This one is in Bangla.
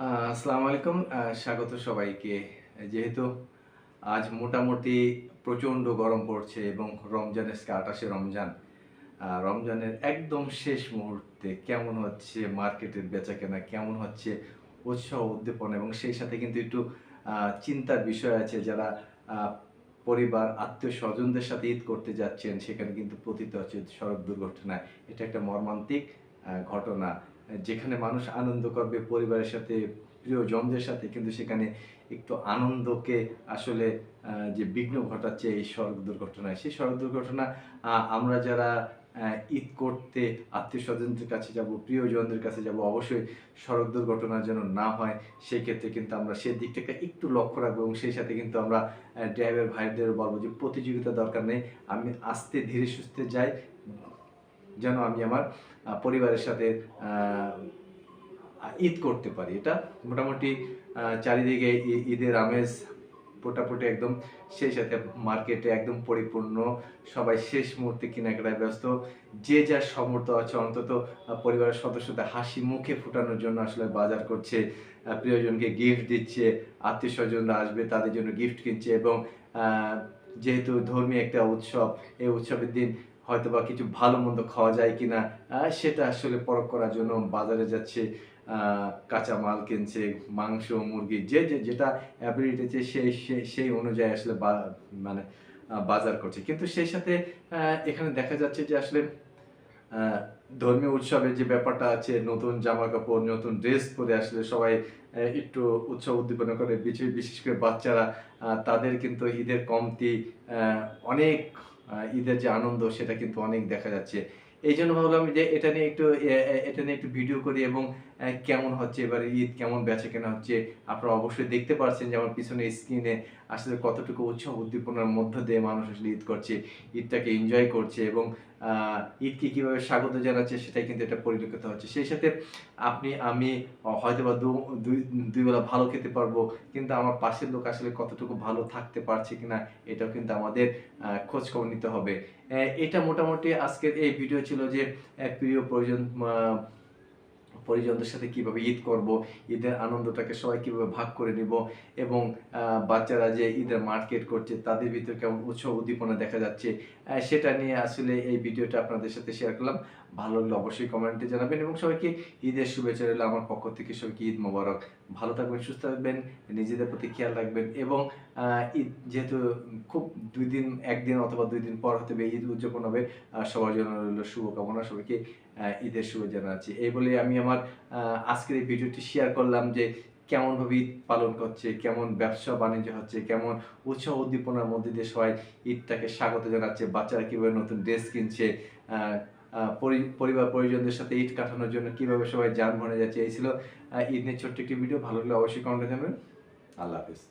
আসসালামু আলাইকুম। স্বাগত সবাইকে। যেহেতু আজ মোটামুটি প্রচণ্ড গরম পড়ছে এবং রমজানের আজকে ২৮শে রমজান। রমজানের একদম শেষ মুহূর্তে কেমন হচ্ছে মার্কেটের বেচাকেনা, কেমন হচ্ছে উৎসাহ উদ্দীপনা এবং সেই সাথে কিন্তু একটু আ চিন্তার বিষয় আছে যারা আ পরিবার, আত্মীয়স্বজনদের সাথে ঈদ করতে যাচ্ছেন সেখানে কিন্তু পতিত হচ্ছে সড়ক দুর্ঘটনায়। এটা একটা মর্মান্তিক ঘটনা। যেখানে মানুষ আনন্দ করবে পরিবারের সাথে, প্রিয়জনদের সাথে কিন্তু সেখানে একটু আনন্দকে আসলে যে বিঘ্ন ঘটাচ্ছে এই সড়ক দুর্ঘটনায়। সেই সড়ক দুর্ঘটনা আমরা যারা ঈদ করতে আত্মীয়স্বজনদের কাছে যাবো, প্রিয়জনদের কাছে যাবো, অবশ্যই সড়ক দুর্ঘটনা যেন না হয় সেক্ষেত্রে কিন্তু আমরা সেদিকটাকে একটু লক্ষ্য রাখবো এবং সেই সাথে কিন্তু আমরা ড্রাইভার ভাইদের বলবো যে প্রতিযোগিতা দরকার নেই। আমি আস্তে ধীরে সুস্থে যাই। যেন আমি আমার পরিবারের সাথে আ ঈদ করতে পারি। এটা মোটামুটি চারিদিকে ঈদের আমেজ ফুটাফুটি একদম, সেই সাথে মার্কেটে একদম পরিপূর্ণ। সবাই শেষ মুহূর্তে কেনাকাটায় ব্যস্ত। যে যার সামর্থ্য আছে অন্তত পরিবারের সদস্যদের হাসি মুখে ফোটানোর জন্য আসলে বাজার করছে। প্রিয়জনকে গিফট দিচ্ছে, আত্মীয়স্বজনরা আসবে তাদের জন্য গিফট কিনছে এবং আ যেহেতু ধর্মীয় একটা উৎসব, এই উৎসবের দিন হয়তোবা কিছু ভালো-মন্দ খাওয়া যায় কিনা সেটা আসলে পরখ করার জন্য বাজারে যাচ্ছে। আ কাঁচামাল কিনছে, মাংস, মুরগি যে যেটা অ্যাবিলিটি আছে সেই অনুযায়ী আসলে মানে বাজার করছে। কিন্তু সেই সাথে আ এখানে দেখা যাচ্ছে যে আসলে আ ধর্মীয় উৎসবের যে ব্যাপারটা আছে, নতুন জামাকাপড়, নতুন ড্রেস পরে আসলে সবাই একটু উৎসব উদ্দীপনা করে। বিশেষ করে বাচ্চারা তাদের কিন্তু ঈদের কমতি, অনেক ঈদের যে আনন্দ সেটা কিন্তু অনেক দেখা যাচ্ছে। এইজন্য ভাবলাম যে এটা নিয়ে একটু ভিডিও করি এবং কেমন হচ্ছে এবারে ঈদ, কেমন বেচাকেনা হচ্ছে। আপনারা অবশ্যই দেখতে পারছেন যে আমার পিছনে স্ক্রিনে আসলে কতটুকু উৎসব উদ্দীপনার মধ্য দিয়ে মানুষ আসলে ঈদ করছে। ঈদটাকে এনজয় করছে এবং আ ঈদকে কিভাবে স্বাগত জানাচ্ছে সেটাই কিন্তু এটা পরিলক্ষিত হচ্ছে। সেই সাথে আমি হয়তোবা দুই বেলা ভালো খেতে পারবো। কিন্তু আমার পাশের লোক আসলে কতটুকু ভালো থাকতে পারছে কিনা এটাও কিন্তু আমাদের খোঁজখবর নিতে হবে। এটা মোটামুটি আজকের এই ভিডিও ছিল যে প্রিয় পরিজনদের সাথে কিভাবে ঈদ করব, ঈদের আনন্দটাকে সবাই কিভাবে ভাগ করে নিব এবং আ বাচ্চারা যে ঈদের মার্কেট করছে তাদের ভিতরে কেমন উৎসাহ উদ্দীপনা দেখা যাচ্ছে সেটা নিয়ে আসলে এই ভিডিওটা আপনাদের সাথে শেয়ার করলাম। ভালো লাগলে অবশ্যই কমেন্টে জানাবেন এবং সবাইকে ঈদের শুভেচ্ছা রইলো আমার পক্ষ থেকে সবাইকে ঈদ মোবারক। ভালো থাকবেন, সুস্থ থাকবেন, নিজেদের প্রতি খেয়াল রাখবেন এবং আ ঈদ যেহেতু খুব ২ দিন ১ দিন অথবা ২ দিন পর হয়তোবা ঈদ উদযাপন হবে। সবার জন্য রইলো শুভকামনা। সবাইকে ঈদের শুভেচ্ছা জানাচ্ছি। এই বলে আমি আমার আ আজকের এই ভিডিওটি শেয়ার করলাম যে কেমনভাবে ঈদ পালন করছে, কেমন ব্যবসা-বাণিজ্য হচ্ছে, কেমন উৎসাহ উদ্দীপনার মধ্যে দিয়ে সবাই ঈদটাকে স্বাগত জানাচ্ছে। বাচ্চারা কিভাবে নতুন ড্রেস কিনছে, আ আ পরিবার-পরিজনদের সাথে ঈদ কাটানোর জন্য কিভাবে সবাই যানবাহনে যাচ্ছে। এই ছিল ঈদ নিয়ে ছোট্ট একটি ভিডিও। ভালো লাগলে অবশ্যই কমেন্টে জানাবেন। আল্লাহ হাফেজ।